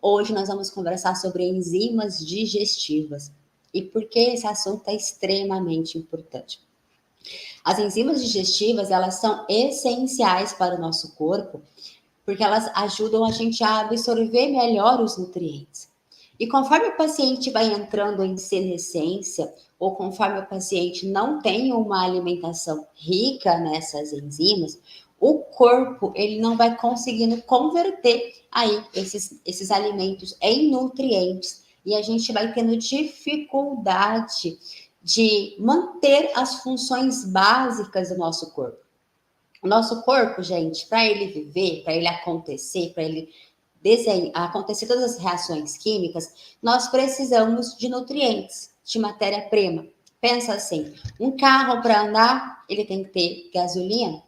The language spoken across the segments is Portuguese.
Hoje nós vamos conversar sobre enzimas digestivas e por que esse assunto é extremamente importante. As enzimas digestivas, elas são essenciais para o nosso corpo, porque elas ajudam a gente a absorver melhor os nutrientes. E conforme o paciente vai entrando em senescência, ou conforme o paciente não tem uma alimentação rica nessas enzimas, o corpo ele não vai conseguindo converter aí esses alimentos em nutrientes e a gente vai tendo dificuldade de manter as funções básicas do nosso corpo. O nosso corpo, gente, para ele viver, para ele acontecer, para ele acontecer todas as reações químicas, nós precisamos de nutrientes, de matéria-prima. Pensa assim, um carro para andar, ele tem que ter gasolina.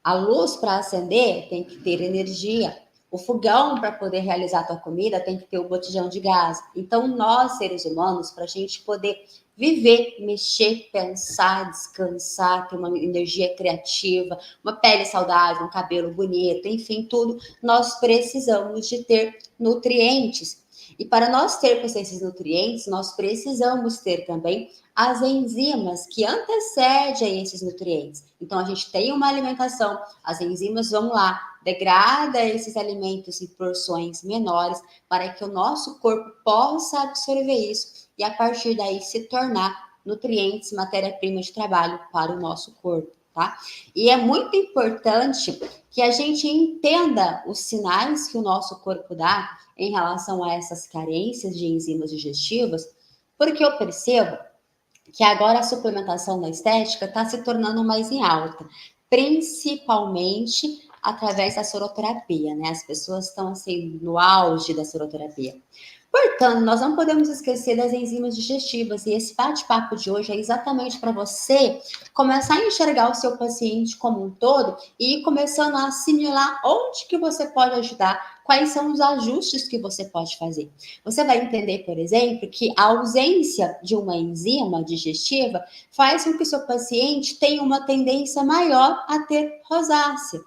A luz para acender tem que ter energia. O fogão para poder realizar a tua comida tem que ter o botijão de gás. Então, nós, seres humanos, para a gente poder viver, mexer, pensar, descansar, ter uma energia criativa, uma pele saudável, um cabelo bonito, enfim, tudo, nós precisamos de ter nutrientes. E para nós termos esses nutrientes, nós precisamos ter também as enzimas que antecedem esses nutrientes. Então, a gente tem uma alimentação, as enzimas vão lá, degrada esses alimentos em porções menores para que o nosso corpo possa absorver isso e, a partir daí, se tornar nutrientes, matéria-prima de trabalho para o nosso corpo, tá? E é muito importante que a gente entenda os sinais que o nosso corpo dá em relação a essas carências de enzimas digestivas, porque eu percebo que agora a suplementação na estética está se tornando mais em alta, principalmente através da soroterapia, né? As pessoas estão assim no auge da soroterapia. Portanto, nós não podemos esquecer das enzimas digestivas e esse bate-papo de hoje é exatamente para você começar a enxergar o seu paciente como um todo e ir começando a assimilar onde que você pode ajudar, quais são os ajustes que você pode fazer. Você vai entender, por exemplo, que a ausência de uma enzima digestiva faz com que o seu paciente tenha uma tendência maior a ter rosácea.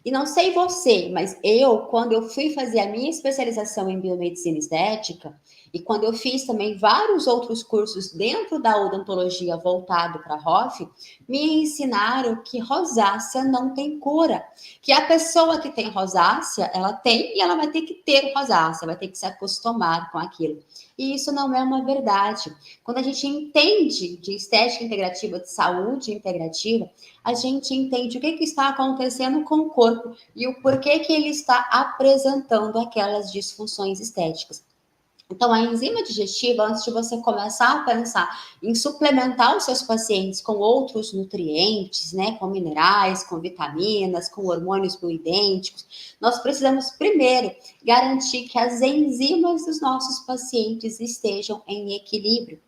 E não sei você, mas eu, quando eu fui fazer a minha especialização em biomedicina estética, e quando eu fiz também vários outros cursos dentro da odontologia voltado para ROF, me ensinaram que rosácea não tem cura. Que a pessoa que tem rosácea, ela tem e ela vai ter que ter rosácea, vai ter que se acostumar com aquilo. E isso não é uma verdade. Quando a gente entende de estética integrativa, de saúde integrativa, a gente entende o que está acontecendo com o corpo e o porquê que ele está apresentando aquelas disfunções estéticas. Então, a enzima digestiva, antes de você começar a pensar em suplementar os seus pacientes com outros nutrientes, né, com minerais, com vitaminas, com hormônios bioidênticos, nós precisamos primeiro garantir que as enzimas dos nossos pacientes estejam em equilíbrio.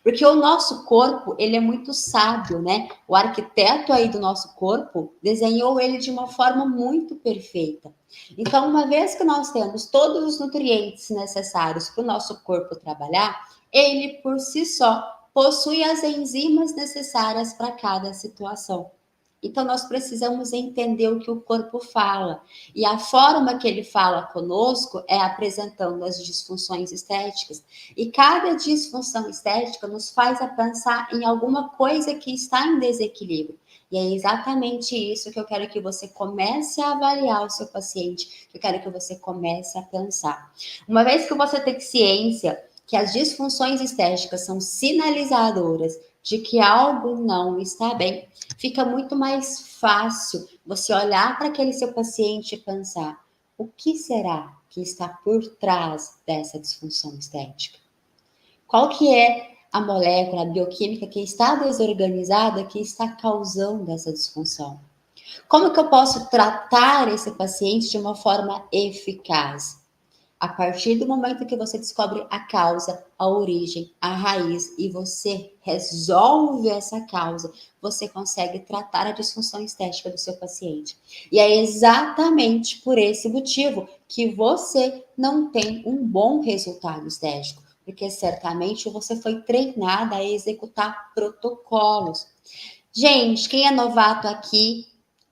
Porque o nosso corpo, ele é muito sábio, né? O arquiteto aí do nosso corpo desenhou ele de uma forma muito perfeita. Então, uma vez que nós temos todos os nutrientes necessários para o nosso corpo trabalhar, ele por si só possui as enzimas necessárias para cada situação. Então, nós precisamos entender o que o corpo fala. E a forma que ele fala conosco é apresentando as disfunções estéticas. E cada disfunção estética nos faz a pensar em alguma coisa que está em desequilíbrio. E é exatamente isso que eu quero que você comece a avaliar o seu paciente, que eu quero que você comece a pensar. Uma vez que você tem ciência que as disfunções estéticas são sinalizadoras de que algo não está bem, fica muito mais fácil você olhar para aquele seu paciente e pensar: o que será que está por trás dessa disfunção estética? Qual que é a molécula, a bioquímica que está desorganizada, que está causando essa disfunção? Como que eu posso tratar esse paciente de uma forma eficaz? A partir do momento que você descobre a causa, a origem, a raiz e você resolve essa causa, você consegue tratar a disfunção estética do seu paciente. E é exatamente por esse motivo que você não tem um bom resultado estético, porque certamente você foi treinada a executar protocolos. Gente, quem é novato aqui,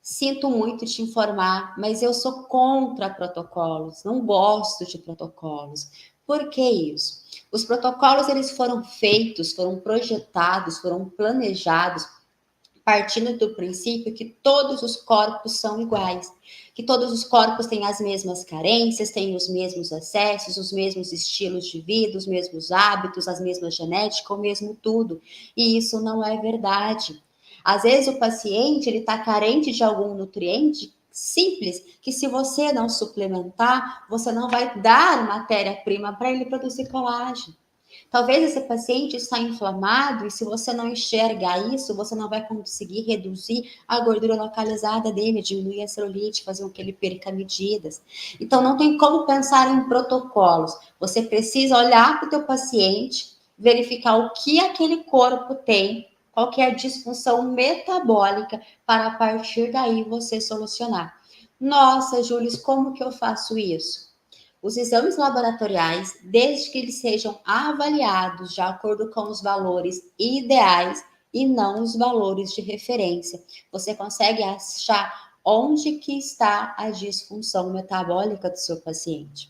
Sinto muito te informar, mas eu sou contra protocolos, não gosto de protocolos. Por que isso? Os protocolos eles foram feitos, foram projetados, foram planejados partindo do princípio que todos os corpos são iguais, que todos os corpos têm as mesmas carências, têm os mesmos acessos, os mesmos estilos de vida, os mesmos hábitos, as mesmas genéticas, o mesmo tudo. E isso não é verdade. Às vezes o paciente ele está carente de algum nutriente simples que se você não suplementar, você não vai dar matéria-prima para ele produzir colágeno. Talvez esse paciente está inflamado e se você não enxergar isso, você não vai conseguir reduzir a gordura localizada dele, diminuir a celulite, fazer com que ele perca medidas. Então não tem como pensar em protocolos. Você precisa olhar para o teu paciente, verificar o que aquele corpo tem, qual que é a disfunção metabólica, para a partir daí você solucionar. Nossa, Júlia, como que eu faço isso? Os exames laboratoriais, desde que eles sejam avaliados de acordo com os valores ideais e não os valores de referência, você consegue achar onde que está a disfunção metabólica do seu paciente.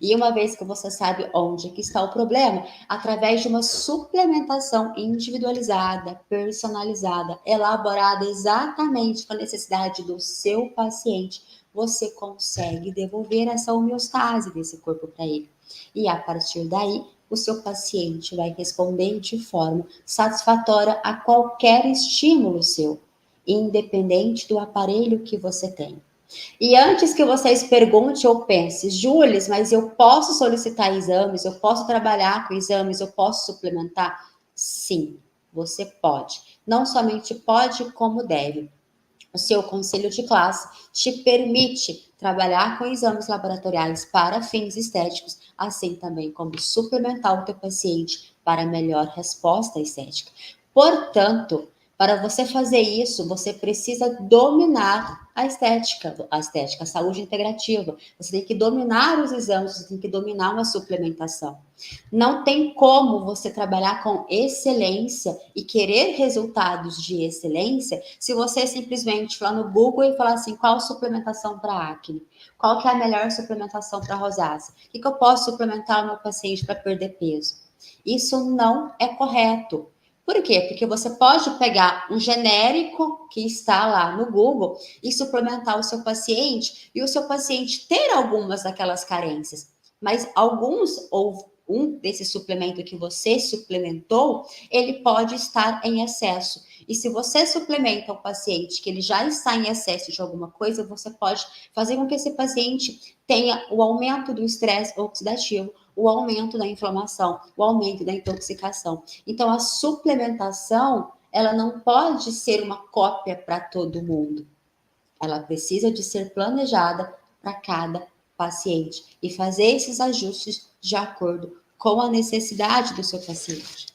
E uma vez que você sabe onde que está o problema, através de uma suplementação individualizada, personalizada, elaborada exatamente com a necessidade do seu paciente, você consegue devolver essa homeostase desse corpo para ele. E a partir daí, o seu paciente vai responder de forma satisfatória a qualquer estímulo seu, independente do aparelho que você tem. E antes que vocês perguntem ou pensem, Júlias, mas eu posso solicitar exames, eu posso trabalhar com exames, eu posso suplementar? Sim, você pode. Não somente pode, como deve. O seu conselho de classe te permite trabalhar com exames laboratoriais para fins estéticos, assim também como suplementar o teu paciente para melhor resposta estética. Portanto, para você fazer isso, você precisa dominar a saúde integrativa. Você tem que dominar os exames, você tem que dominar uma suplementação. Não tem como você trabalhar com excelência e querer resultados de excelência se você simplesmente for lá no Google e falar assim, qual suplementação para acne? Qual que é a melhor suplementação para rosácea? O que eu posso suplementar o meu paciente para perder peso? Isso não é correto. Por quê? Porque você pode pegar um genérico que está lá no Google e suplementar o seu paciente e o seu paciente ter algumas daquelas carências, mas alguns ou um desse suplemento que você suplementou, ele pode estar em excesso. E se você suplementa o paciente que ele já está em excesso de alguma coisa, você pode fazer com que esse paciente tenha o aumento do estresse oxidativo, o aumento da inflamação, o aumento da intoxicação. Então, a suplementação, ela não pode ser uma cópia para todo mundo. Ela precisa de ser planejada para cada paciente e fazer esses ajustes de acordo com a necessidade do seu paciente.